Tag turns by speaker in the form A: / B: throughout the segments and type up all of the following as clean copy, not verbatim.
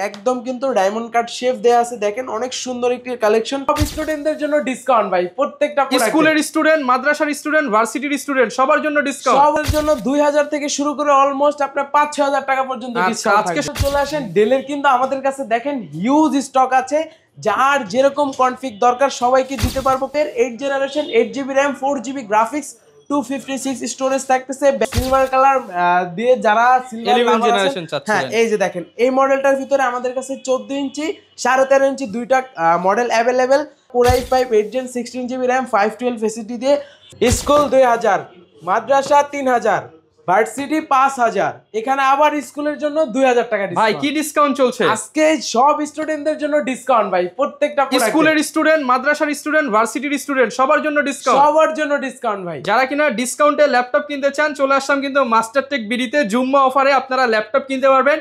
A: একদম কিন্তু diamond cut shape দেয়া আছে, দেখেন অনেক সুন্দর একটি কালেকশন। সব স্টুডেন্টদের জন্য ডিসকাউন্ট ভাই, প্রত্যেকটা
B: স্কুলের স্টুডেন্ট, মাদ্রাসার স্টুডেন্ট, ভার্সিটির স্টুডেন্ট সবার জন্য ডিসকাউন্ট।
A: সবার জন্য 2000 থেকে শুরু করে অলমোস্ট আপনার 5-6000 টাকা পর্যন্ত ডিসকাউন্ট। আজকে চলে আসেন ডেলের, কিন্তু আমাদের কাছে দেখেন হিউজ স্টক আছে, যার যেরকম কনফিগ দরকার সবাইকে দিতে পারবো। 8 generation 8GB RAM 4GB graphics 256 storage থাকতেছে, সিলভার কালার দিয়ে যারা সিলভার জেনারেশন চাচ্ছেন। হ্যাঁ, এই যে দেখেন এই মডেলটার ভিতরে আমাদের কাছে 14 ইঞ্চি 13.5 ইঞ্চি দুইটা model available. Core i5 8 Gen 16GB RAM 512 SSD দিয়ে। স্কুল 2000, মাদ্রাসা 3000, ভার্সিটি 5000, এখানে আবার স্কুলের জন্য 2000 টাকা ডিসকাউন্ট।
B: ভাই কি ডিসকাউন্ট চলছে
A: আজকে? সব স্টুডেন্টদের জন্য ডিসকাউন্ট ভাই, প্রত্যেকটা
B: স্কুলের স্টুডেন্ট, মাদ্রাসার স্টুডেন্ট, ভার্সিটির স্টুডেন্ট সবার জন্য ডিসকাউন্ট।
A: সবার জন্য ডিসকাউন্ট ভাই।
B: যারা কিনা ডিসকাউন্টে ল্যাপটপ কিনতে চান চলে আসলাম কিন্তু মাস্টারটেক বিডিতে জুম্মা অফারে আপনারা ল্যাপটপ কিনতে পারবেন।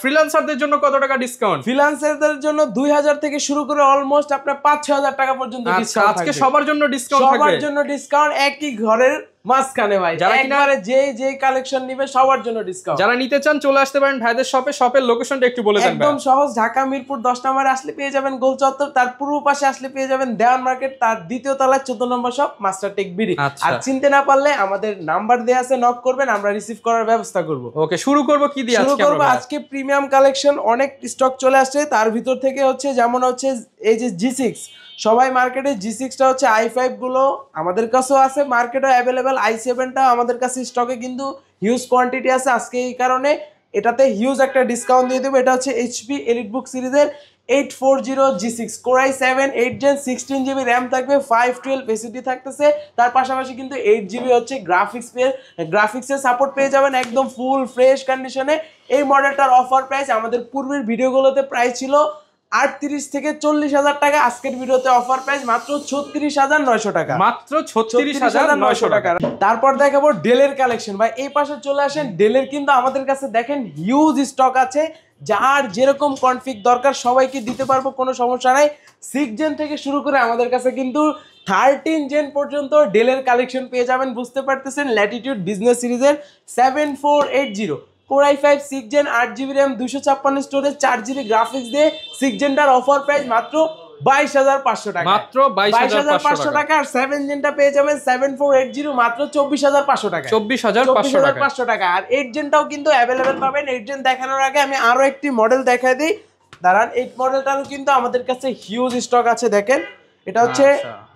B: ফ্রিল্যান্সারদের জন্য কত টাকা ডিসকাউন্ট?
A: ফ্রিল্যান্সারদের জন্য 2000 থেকে শুরু করে অলমোস্ট আপনার 5-6000 টাকা পর্যন্ত ডিসকাউন্ট।
B: আজকে সবার জন্য ডিসকাউন্ট থাকবে,
A: সবার জন্য ডিসকাউন্ট, একই ঘরের মাঝখানে ভাই। যারা একবারে যে কালেকশন নেবে সবার জন্য ডিসকাউন্ট।
B: যারা নিতে চান চলে আসতে পারেন ভাইদের শপে। শপের লোকেশনটা একটু বলে দেন।
A: একদম সহজ, ঢাকা মিরপুর 10 নম্বরে আসলে পেয়ে যাবেন গোল চত্বর, তার পূর্ব পাশে আসলে পেয়ে যাবেন দেওয়ান মার্কেট, তার দ্বিতীয় তলায় 14 নম্বর শপ মাস্টারটেক বিডি। আর চিনতে না পারলে আমাদের নাম্বার দেয়া আছে, নক করবেন, আমরা রিসিভ করার ব্যবস্থা করব।
B: ওকে, শুরু করব কি দিয়ে?
A: শুরু করব আজকে প্রিমিয়াম কালেকশন, অনেক স্টক চলে আসছে। তার ভিতর থেকে হচ্ছে যেমন হচ্ছে এই যে G6, সবাই মার্কেটে G6টা হচ্ছে, i5 গুলো আমাদের কাছেও আছে, মার্কেটে অ্যাভেলেবেল। i7টা আমাদের কাছে স্টকে কিন্তু হিউজ কোয়ান্টিটি আছে। আজকে এই কারণে এটাতে হিউজ একটা ডিসকাউন্ট দিয়ে দেবো। এটা হচ্ছে HP এলিটবুক সিরিজের 840 G6 Core i7 8 Gen 16GB RAM থাকবে, 512 SSD থাকতেছে। তার পাশাপাশি কিন্তু 8GB হচ্ছে গ্রাফিক্সের সাপোর্ট পেয়ে যাবেন একদম ফুল ফ্রেশ কন্ডিশনে। এই মডেলটার অফার প্রাইস আমাদের পূর্বের ভিডিওগুলোতে প্রাইস ছিল 38 থেকে 40,000 টাকা, আজকের ভিডিওতে অফার প্রাইস মাত্র 36,900 টাকা,
B: মাত্র 36,900 টাকা।
A: তারপর দেখাবো ডেলের কালেকশন ভাই। এই পাশে চলে আসেন ডেলের, কিন্তু আমাদের কাছে দেখেন হিউজ স্টক আছে, যার যেরকম কনফিগ দরকার সবাইকে দিতে পারবো, কোনো সমস্যা নাই। 6 জেন থেকে শুরু করে আমাদের কাছে কিন্তু 13 জেন পর্যন্ত ডেলের কালেকশন পেয়ে যাবেন। বুঝতে পারতেছেন, ল্যাটিটিউড বিজনেস সিরিজের 7480 Core i5 6 Gen 8GB RAM 256 storage 4GB graphics দিয়ে 6 জেনটার অফার প্রাইস মাত্র 22,500 টাকা,
B: মাত্র 22,500
A: টাকা। আর 7 জেনটা পেয়ে যাবেন 7480 মাত্র 24,500 টাকা,
B: 24,500
A: টাকা। আর 8 জেনটাও কিন্তু অ্যাভেলেবেল পাবেন। 8 জেন দেখানোর আগে আমি আরো একটি মডেল দেখাই দিই, দাঁড়ান। 8 মডেলটারও কিন্তু আমাদের কাছে হিউজ স্টক আছে, দেখেন। এটা হচ্ছে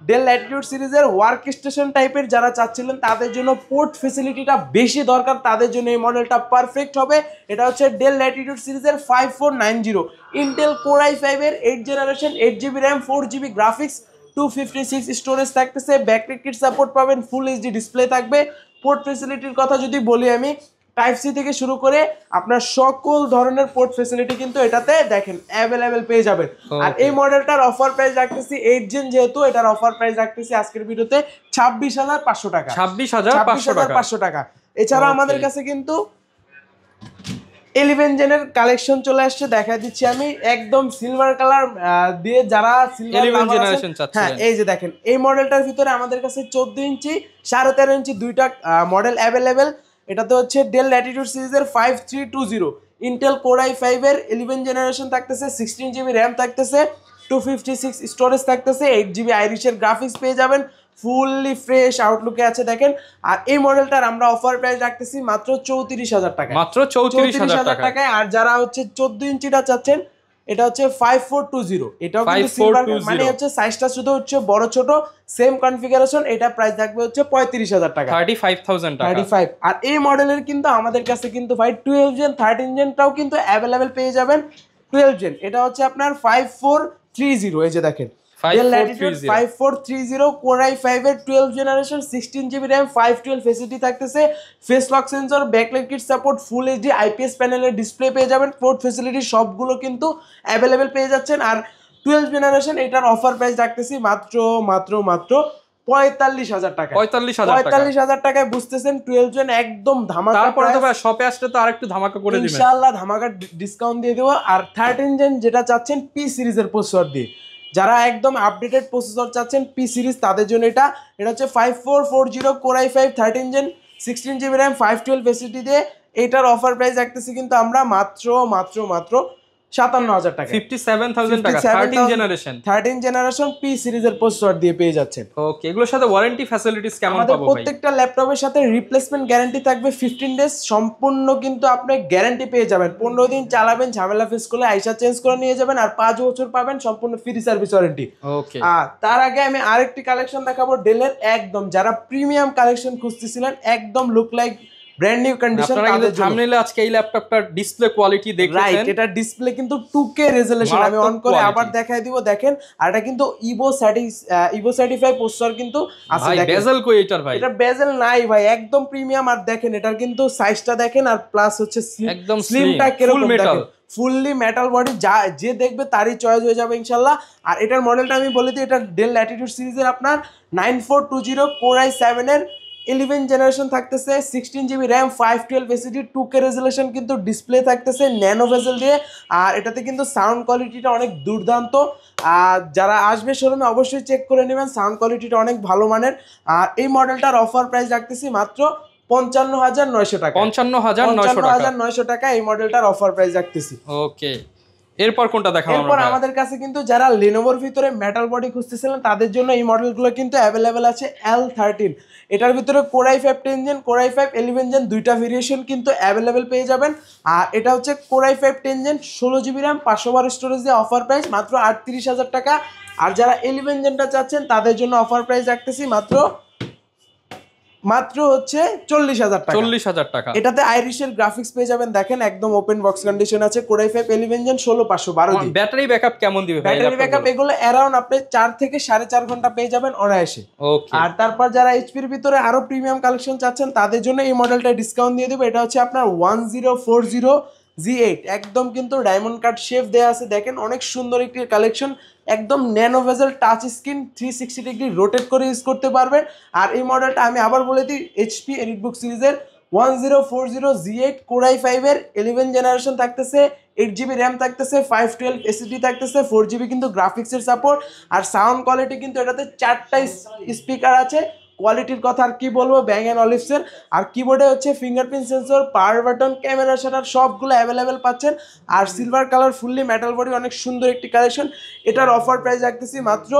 A: ডেল ল্যাটিটিউড সিরিজের ওয়ার্ক স্টেশন টাইপের, যারা চাচ্ছিলেন তাদের জন্য পোর্ট ফ্যাসিলিটিটা বেশি দরকার, তাদের জন্য এই মডেলটা পারফেক্ট হবে। এটা হচ্ছে ডেল ল্যাটিটিউড সিরিজের 5490 ইন্টেল Core i5 এর 8 generation 8GB RAM 4GB graphics 256 storage থাকতেছে, ব্যাকলিট কিট সাপোর্ট পাবেন, ফুল এইচডি ডিসপ্লে থাকবে। পোর্ট ফ্যাসিলিটির কথা যদি বলি আমি, টাইপ সি থেকে শুরু করে আপনার সকল ধরনের পোর্ট ফ্যাসিলিটি কিন্তু এটাতে দেখেন অ্যাভেলেবেল পেয়ে যাবেন। আর এই মডেলটার অফার প্রাইস রাখতেছি 8 জেন, যেহেতু এটার অফার প্রাইস রাখতেছি আজকের ভিডিওতে 26,500 টাকা,
B: 26,500
A: টাকা। এছাড়া আমাদের কাছে কিন্তু 11 জেনের কালেকশন চলে আসছে, দেখা দিচ্ছি আমি একদম সিলভার কালার দিয়ে, যারা সিলভার জেনারেশন চাচ্ছেন। হ্যাঁ, এই যে দেখেন এই মডেলটার ভিতরে আমাদের কাছে 14 ইঞ্চি 13.5 ইঞ্চি দুইটা মডেল অ্যাভেলেবেল। এটাতে হচ্ছে ডেল ল্যাটিটিউড সিরিজের 5320 ইন্টেল Core i5 এর 11 জেনারেশন থাকতেছে, 16GB RAM থাকতেছে, 256 স্টোরেজ থাকতেছে, 8GB আইরিশের গ্রাফিক্স পেয়ে যাবেন, ফুললি ফ্রেশ আউটলুকে আছে, দেখেন। আর এই মডেলটার আমরা অফার প্রাইস রাখতেছি মাত্র 34,000 টাকা,
B: মাত্র 34,000
A: টাকায়। আর যারা হচ্ছে 14 ইঞ্চিটা চাচ্ছেন, এটা হচ্ছে 5420, এটাও কিন্তু সিলভার, মানে হচ্ছে সাইজটা শুধু হচ্ছে বড় ছোট সেম কনফিগারেশন। এটা প্রাইস থাকবে হচ্ছে 35,000 টাকা,
B: 35,000 টাকা,
A: 35। আর এই মডেলের কিন্তু আমাদের কাছে কিন্তু ভাই 12 জেন 13 জেনটাও কিন্তু অ্যাভেলেবেল পেয়ে যাবেন। 12 জেন এটা হচ্ছে আপনার 5430, এই যে দেখেন 5430 Core i5 এর 12 জেনারেশন 16GB RAM 512 SSD থাকতেছে, face lock sensor, backlight kit support, full HD IPS প্যানেলের ডিসপ্লে পেয়ে যাবেন। পোর্ট ফ্যাসিলিটি সবগুলো কিন্তু অ্যাভেলেবেল পেয়ে যাচ্ছেন। আর 12 জেনারেশন এটার অফার প্রাইস রাখতেছি মাত্র 45,000 টাকা, 45,000 টাকায়। বুঝতেছেন 12 জেন একদম ধামাকা।
B: তারপরে তো ভাই শপে আসলে তো আরেকটু ধামাকা করে দিবেন
A: ইনশাআল্লাহ, ধামাকা ডিসকাউন্ট দিয়ে দেবো। আর 13 জেন যেটা চাচ্ছেন পি সিরিজের প্রসেসর দিয়ে, যারা একদম আপডেটেড প্রসেসর চাচ্ছেন পি সিরিজ, তাদের জন্য এটা হচ্ছে 5440 Core i5 13 gen 16GB RAM 512 SSD দিয়ে। এটার অফার প্রাইস রাখতেছি কিন্তু আমরা মাত্র 57,000 টাকা,
B: 57,000 টাকা 13 জেনারেশন
A: 13 জেনারেশন পি সিরিজের প্রসেসর দিয়ে পেয়ে যাচ্ছেন।
B: ওকে, এগুলোর সাথে ওয়ারেন্টি ফ্যাসিলিটিস কেমন
A: আমাদের
B: পাবো ভাই?
A: প্রত্যেকটা ল্যাপটপের সাথে রিপ্লেসমেন্ট গ্যারান্টি থাকবে 15 ডেজ, সম্পূর্ণ কিন্তু আপনি গ্যারান্টি পেয়ে যাবেন। 15 দিন চালাবেন, ঝামেলা ফেস করলে আইসা চেঞ্জ করে নিয়ে যাবেন, আর 5 বছর পাবেন সম্পূর্ণ ফ্রি সার্ভিস ওয়ারেন্টি।
B: ওকে,
A: তার আগে আমি আরেকটি কালেকশন দেখাবো ডেলের, একদম যারা প্রিমিয়াম কালেকশন খুঁজতেছিলেন, একদম look like brand new condition.
B: আপনারা কিন্তু থাম্বনেইলে আজকে এই ল্যাপটপটার ডিসপ্লে কোয়ালিটি দেখেছেন,
A: রাইট, এটা ডিসপ্লে কিন্তু 2K রেজোলিউশন, আমি অন করে আবার দেখাই দিব দেখেন। আর এটা কিন্তু ইভো সার্টিফাই প্রসেসর কিন্তু আছে।
B: ভাই বেজেল কই এটার ভাই?
A: এটা বেজেল নাই ভাই, একদম প্রিমিয়াম। আর দেখেন এটার কিন্তু সাইজটা দেখেন, আর প্লাস হচ্ছে
B: একদম
A: স্লিমটা কিরকম
B: মেটাল,
A: ফুললি মেটাল বডি, যা যে দেখবে তারই চয়েস হয়ে যাবে ইনশাআল্লাহ। আর এটার মডেলটা আমি বলে দিই, এটা ডেল ল্যাটিটিউড সিরিজের আপনার 9420 কোর i7 এর 11 জেনারেশন থাকতেছে, 16 GB RAM, 512 SSD, 2K resolution কিন্তু ডিসপ্লে থাকতেছে ন্যানো ভেজেল দিয়ে। আর এটাতে কিন্তু সাউন্ড কোয়ালিটিটা অনেক দুর্দান্ত। আর যারা আসবে শোরুমে অবশ্যই চেক করে নেবেন, সাউন্ড কোয়ালিটিটা অনেক ভালো মানের। আর এই মডেলটার অফার প্রাইস রাখতেছি মাত্র 55,900 টাকা।
B: 55,900
A: টাকা এই মডেলটার অফার প্রাইস রাখতেছি।
B: ওকে, এরপর কোনটা দেখাবো আমরা?
A: এরপর আমাদের কাছে কিন্তু যারা লেনোভোর ভিতরে মেটাল বডি খুঁজতেছিলেন তাদের জন্য এই মডেলগুলো কিন্তু অ্যাভেলেবেল আছে। L13, এটার ভিতরে core i5 10 gen, core i5 11 gen, দুইটা ভেরিয়েশন কিন্তু অ্যাভেলেবেল পেয়ে যাবেন। আর এটা হচ্ছে core i5 10 gen, 16 GB RAM, 512 storage দিয়ে অফার প্রাইস মাত্র 38,000 টাকা। আর যারা 11 জেনটা চাচ্ছেন তাদের জন্য অফার প্রাইস রাখতেছি মাত্র হচ্ছে 40,000 টাকা।
B: 40,000 টাকা।
A: এটাতে আইরিশের গ্রাফিক্স পেয়ে যাবেন, দেখেন একদম ওপেন বক্স কন্ডিশন আছে। কোর i5 11 জেন, 16512 জি।
B: ব্যাটারি ব্যাকআপ কেমন দিবে ভাই?
A: ব্যাটারি ব্যাকআপ এগুলো অ্যারাউন্ড আপনি 4 থেকে 4.5 ঘন্টা পেয়ে যাবেন অনায়াসে।
B: ওকে,
A: আর তারপর যারা এইচপির ভিতরে আরো প্রিমিয়াম কালেকশন চাচ্ছেন তাদের জন্য এই মডেলটা ডিসকাউন্ট দিয়ে দেবো। এটা হচ্ছে আপনার 1040 G8, একদম কিন্তু ডায়মন্ড কাট শেপ দেয়া আছে, দেখেন অনেক সুন্দর একটি কালেকশন, একদম nano bezel touch screen, 360 degree rotate করে ইউজ করতে পারবেন। আর এই মডেলটা আমি আবার বলে দিই, এইচপি এলিটবুক সিরিজের 1040 G8 কোর i5 এর 11 জেনারেশন থাকতেছে, 8 জিবি র্যাম থাকতেছে, 512 এসএসডি থাকতেছে, 4 জিবি কিন্তু গ্রাফিক্সের সাপোর্ট। আর সাউন্ড কোয়ালিটি কিন্তু এটাতে 4টা স্পিকার আছে, কোয়ালিটির কথা আর কি বলবো, ব্যাং অ্যান্ড অলিভসের। আর কিবোর্ডে হচ্ছে fingerprint sensor, power button, camera shutter সবগুলো অ্যাভেলেবেল পাচ্ছেন। আর silver colour fully metal body, অনেক সুন্দর একটি কালেকশন। এটার অফার প্রাইস রাখতেছি মাত্র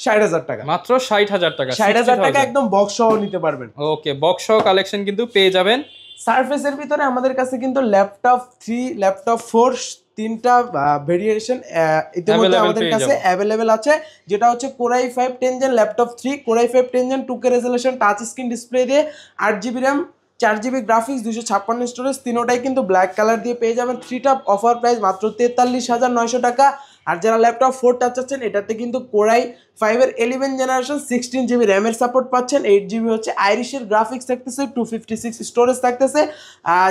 A: 60,000 টাকা।
B: মাত্র 60,000 টাকা।
A: 60,000 টাকা একদম বক্স সহ নিতে পারবেন।
B: ওকে, বক্স সহ কালেকশন কিন্তু পেয়ে যাবেন।
A: সারফেসের ভিতরে আমাদের কাছে কিন্তু ল্যাপটপ 3, ল্যাপটপ 4 তিনটা ভেরিয়েশন ইতিমধ্যে আমাদের কাছে অ্যাভেলেবেল আছে। যেটা হচ্ছে core i5 10 gen laptop 3, core i5 10 gen 2K resolution touch screen display দিয়ে, 8 GB RAM, 4 GB graphics, 256 storage, তিনোটাই কিন্তু ব্ল্যাক কালার দিয়ে পেয়ে যাবেন। 3টা অফার প্রাইস মাত্র 43,900 টাকা। আর যারা ল্যাপটপ 4টা চাচ্ছেন এটাতে কিন্তু কোর i5 এর 11 জেনারেশন 16 জিবি র্যামের সাপোর্ট পাচ্ছেন, 8 জিবি হচ্ছে আইরিশের গ্রাফিক্স থাকতেছে, 256 স্টোরেজ থাকতেছে।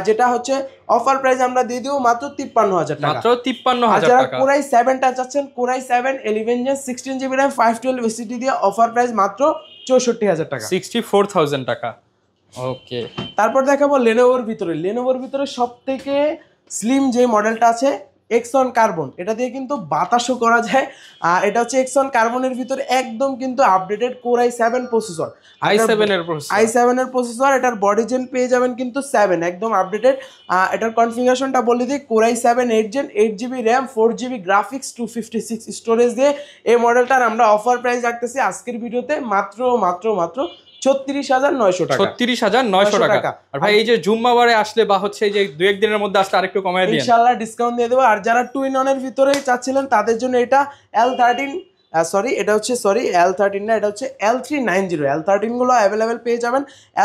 A: যেটা হচ্ছে অফার প্রাইস আমরা দিয়ে দিব মাত্র 53,000 টাকা।
B: মাত্র 53,000
A: টাকা।
B: টাকা।
A: কোর i7টা চাচ্ছেন, core i7 11 gen, 16 GB RAM, 512 SSD দিয়ে অফার প্রাইস মাত্র 64,000 টাকা।
B: 64,000 টাকা। ওকে,
A: তারপর দেখাবো লেনোভোর ভিতরে সবথেকে স্লিম যে মডেলটা আছে, এক্সন কার্বন। এটা দিয়ে কিন্তু বাতাসও করা যায়। আর এটা হচ্ছে এক্সন কার্বনের ভিতরে একদম কিন্তু updated core i7 processor, i7 এর প্রসেসর। এটার বডি জেন পেয়ে যাবেন কিন্তু 7, একদম আপডেটেড। এটার কনফিগারেশনটা বলে দিই, core i7 8 gen, 8 GB RAM, 4 GB graphics, 256 storage দিয়ে এই মডেলটার আমরা অফার প্রাইস রাখতেছি আজকের ভিডিওতে মাত্র 36,900 টাকা।
B: 36,900 টাকা। আর ভাই এই যে জুম্মাবারে আসলে বা হচ্ছে এই যে 2-1 দিনের মধ্যে আসলে আরেকটু কমায় দিন,
A: ইনশাআল্লাহ ডিসকাউন্ট দিয়ে দেবো। আর যারা টুইন অনের ভিতরে চাচ্ছিলেন তাদের জন্য এটা L13, L13 না, এটা হচ্ছে L390। L13 গুলো অ্যাভেলেবেল পেয়ে যাবেন।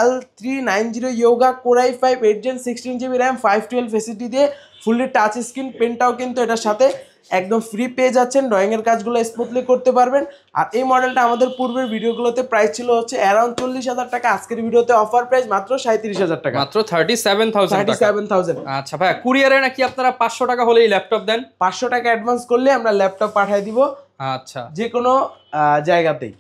A: L390 Yoga core i5 8 gen, 16 GB RAM, 512 SSD দিয়ে, ফুললি টাচ স্ক্রিন, পেনটাও কিন্তু এটার সাথে একদম ফ্রি পেয়ে যাচ্ছেন, ড্রয়িং এর কাজগুলো স্মুথলি করতে পারবেন। আর এই মডেলটা আমাদের পূর্বের ভিডিওগুলোতে প্রাইস ছিল হচ্ছে অ্যারাউন্ড 40,000 টাকা, আজকের ভিডিওতে অফার প্রাইস মাত্র 37,000 টাকা,
B: মাত্র 37,000। আচ্ছা ভাই, কুরিয়ারে নাকি আপনারা 500 টাকা হলেই ল্যাপটপ দেন?
A: 500 টাকা অ্যাডভান্স করলে আমরা ল্যাপটপ পাঠিয়ে দিব,
B: আচ্ছা,
A: যে কোনো জায়গাতেই।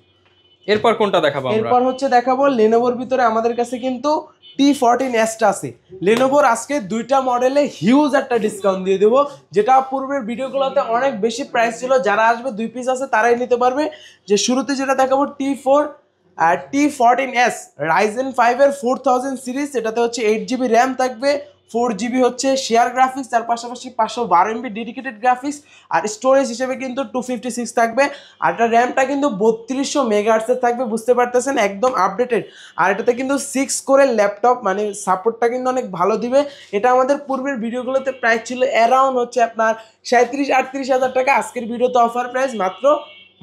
B: এরপর কোনটা দেখাবো আমরা?
A: এরপর হচ্ছে দেখাবো লেনোভোর ভিতরে আমাদের কাছে কিন্তু T14S টা আছে। লেনোভোর আজকে দুইটা মডেলে হিউজ একটা ডিসকাউন্ট দিয়ে দেবো, যেটা পূর্বের ভিডিওগুলোতে অনেক বেশি প্রাইস ছিল। যারা আসবে 2 পিস আছে তারাই নিতে পারবে। যে শুরুতে যেটা দেখাবো T14S Ryzen 5 এর 4000 সিরিজ, এটাতে হচ্ছে 8 জিবি র্যাম থাকবে, 4GB হচ্ছে শেয়ার গ্রাফিক্স, তার পাশাপাশি 512 MB ডেডিকেটেড গ্রাফিক্স, আর স্টোরেজ হিসেবে কিন্তু 256 থাকবে। আর এটা র্যামটা কিন্তু 3200 মেগাহার্টজের থাকবে, বুঝতে পারতেছেন, একদম আপডেটেড। আর এটাতে কিন্তু 6 কোরের ল্যাপটপ, মানে সাপোর্টটা কিন্তু অনেক ভালো দিবে। এটা আমাদের পূর্বের ভিডিওগুলোতে প্রাইস ছিল অ্যারাউন্ড হচ্ছে আপনার 37-38 হাজার টাকা। আজকের ভিডিওতে অফার প্রাইস মাত্র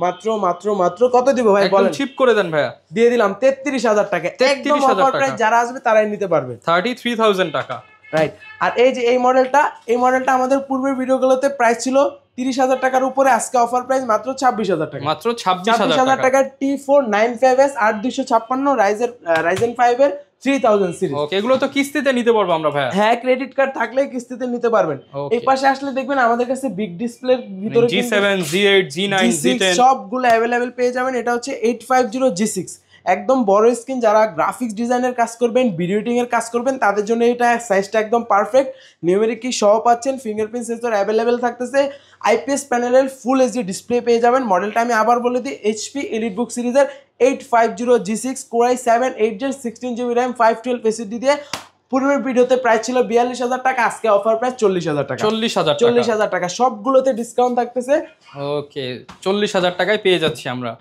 A: মাত্র মাত্র মাত্র কত দিব ভাই বলেন?
B: চিপ করে দেন ভাইয়া,
A: দিয়ে দিলাম 33,000 টাকা। একদম অফার প্রাইস, যারা আসবে তারাই নিতে পারবে
B: 33,000 টাকা,
A: রাইট। আর এই যে এই মডেলটা আমাদের পূর্বের ভিডিওগুলোতে প্রাইস ছিল 30,000 টাকার উপরে, আজকে অফার প্রাইস মাত্র 26,000 টাকা।
B: মাত্র 26,000
A: টাকা। T495S 8256 Ryzen 5 এর 3000 সিরিজ।
B: ওকে, এগুলো তো কিস্তিতে নিতে পারবো আমরা ভাইয়া?
A: হ্যাঁ, ক্রেডিট কার্ড থাকলে কিস্তিতে নিতে পারবেন। এই পাশে আসলে দেখবেন আমাদের কাছে বিগ ডিসপ্লের ভিতরে
B: G7, G8, G9, G10
A: সবগুলো अवेलेबल পেয়ে যাবেন। এটা হচ্ছে 850G6, একদম বড় স্ক্রিন। যারা গ্রাফিক্স ডিজাইনের কাজ করবেন, ভিডিও এডিটিং এর কাজ করবেন, তাদের জন্য এটা সাইজটা একদম পারফেক্ট। নিউমেরিক কি সহ পাচ্ছেন, ফিঙ্গারপ্রিন্ট সেন্সর अवेलेबल থাকতেছে, আইপিএস প্যানেলের ফুল এইচডি ডিসপ্লে পেয়ে যাবেন। মডেলটা আমি আবার বলে দিই, HP এলিটবুক সিরিজের 850G6 Core i7 8Gen 16GB RAM 512 SSD দিয়ে। পূর্বের ভিডিওতে প্রাইস ছিল 42,000 টাকা, আজকে অফার প্রাইস 40,000 টাকা। 40,000 টাকা, সবগুলোতে ডিসকাউন্ট থাকতেছে।
B: ওকে, 40,000 টাকায় পেয়ে যাচ্ছি আমরা।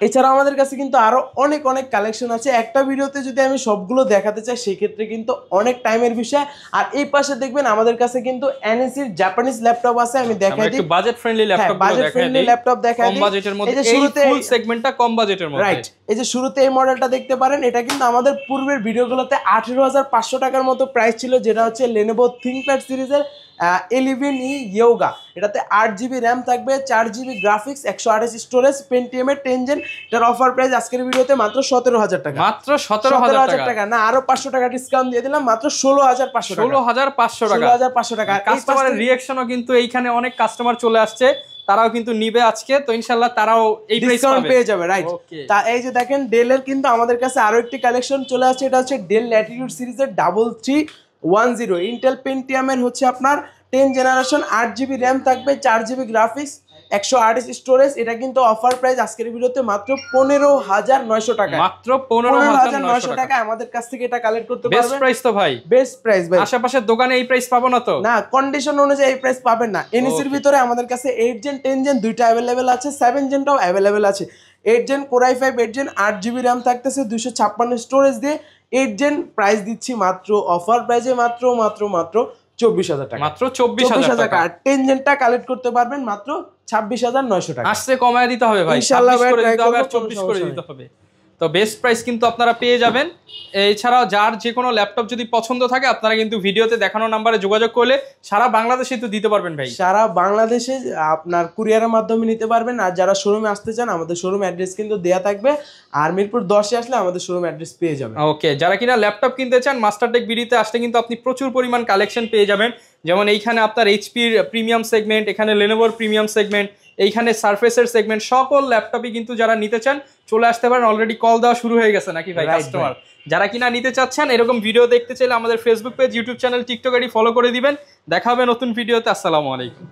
A: এছাড়া আমাদের কাছে কিন্তু আরো অনেক অনেক কালেকশন আছে। একটা ভিডিওতে যদি আমি সবগুলো দেখাতে চাই সেক্ষেত্রে কিন্তু অনেক টাইমের বিষয়। আর এই পাশে দেখবেন আমাদের কাছে কিন্তু এনএসির জাপানিজ ল্যাপটপ আছে, আমি দেখাই দিই।
B: একটু বাজেট ফ্রেন্ডলি ল্যাপটপ দেখাই দিই,
A: কম বাজেটের মধ্যে। এই যে শুরুতে
B: ফুল সেগমেন্টটা কম বাজেটের মধ্যে, রাইট।
A: এই যে শুরুতে এই মডেলটা দেখতে পারেন, এটা কিন্তু আমাদের পূর্বের ভিডিওগুলোতে 18,500 টাকার মতো প্রাইস ছিল, যেটা হচ্ছে Lenovo ThinkPad সিরিজের 11E Yoga। এটাতে 8GB র্যাম থাকবে, 4GB গ্রাফিক্স, 128 স্টোরেজ, পেন্টিয়াম এর 10 জেন। এটার অফার প্রাইস আজকের ভিডিওতে মাত্র 17,000 টাকা।
B: মাত্র 17,000
A: টাকা না, আরো 500 টাকা ডিসকাউন্ট দিয়ে দিলাম, মাত্র 16,500 টাকা।
B: 16,500 টাকা। কাস্টমারের রিঅ্যাকশনও কিন্তু এইখানে অনেক কাস্টমার চলে আসছে, তারাও কিন্তু নিবে আজকে, তো ইনশাআল্লাহ তারাও এই প্রাইস
A: পেয়ে যাবে, রাইট। তা এই যে দেখেন ডেলের কিন্তু আমাদের কাছে আরো একটি কালেকশন চলে আসছে। এটা হচ্ছে ডেল ল্যাটিটিউড সিরিজের 3310 ইন্টেল পেন্টিয়ামের হচ্ছে আপনার 10 জেনারেশন, 8GB র্যাম থাকবে, 4GB গ্রাফিক্স, 128 স্টোরেজ। এটা কিন্তু অফার প্রাইস আজকের ভিডিওতে মাত্র 15,900 টাকা।
B: মাত্র 15,900
A: টাকা আমাদের কাছ থেকে এটা কালেক্ট করতে পারবেন।
B: বেস্ট প্রাইস তো ভাই,
A: বেস্ট প্রাইস ভাই।
B: আশেপাশের দোকানে এই প্রাইস পাবো না তো?
A: না, কন্ডিশন অনুযায়ী এই প্রাইস পাবেন না। এনএসির ভিতরে আমাদের কাছে 8 জেন 10 জেন দুইটা अवेलेबल আছে, 7 জেনটাও अवेलेबल আছে। 8 gen Core i5 8 gen 8GB RAM থাকতেছে, 256 স্টোরেজ দিয়ে। 8 জেন প্রাইস দিচ্ছি মাত্র অফার প্রাইসে মাত্র 24,000 টাকা।
B: মাত্র 24,000 টাকা।
A: 10 জেনটা কালেক্ট করতে পারবেন মাত্র 26,900 টাকা।
B: আসছে কমায় দিতে হবে ভাই,
A: ইনশাআল্লাহ
B: 26 করে দিতে হবে আর 24 করে দিতে হবে। তো বেস্ট প্রাইস কিন্তু আপনারা পেয়ে যাবেন। এছাড়াও যার যে কোনো ল্যাপটপ যদি পছন্দ থাকে, আপনারা কিন্তু ভিডিওতে দেখানো নাম্বারে যোগাযোগ করলে সারা বাংলাদেশে তো দিতে পারবেন ভাই।
A: সারা বাংলাদেশে আপনার কুরিয়ারের মাধ্যমে নিতে পারবেন। আর যারা শোরুমে আসতে চান, আমাদের শোরুম অ্যাড্রেস কিন্তু দেয়া থাকবে। আর মিরপুর 10-এ আসলে আমাদের শোরুম অ্যাড্রেস পেয়ে যাবেন।
B: ওকে, যারা কিনা ল্যাপটপ কিনতে চান, মাস্টারটেক বিডিতে আসলে কিন্তু আপনি প্রচুর পরিমাণ কালেকশন পেয়ে যাবেন। যেমন এইখানে আপনার এইচপির প্রিমিয়াম সেগমেন্ট, এখানে লেনোভোর প্রিমিয়াম সেগমেন্ট, এইখানে সারফেসের সেগমেন্ট, সকল ল্যাপটপই কিন্তু যারা নিতে চান চলে আসতে পারেন। অলরেডি কল দেওয়া শুরু হয়ে গেছে নাকি ভাই কাস্টমার? যারা কিনা নিতে চাচ্ছেন, এরকম ভিডিও দেখতে চাইলে আমাদের Facebook page, YouTube channel, TikTok ID follow করে দিবেন। দেখা হবে নতুন ভিডিওতে। আসসালামু আলাইকুম।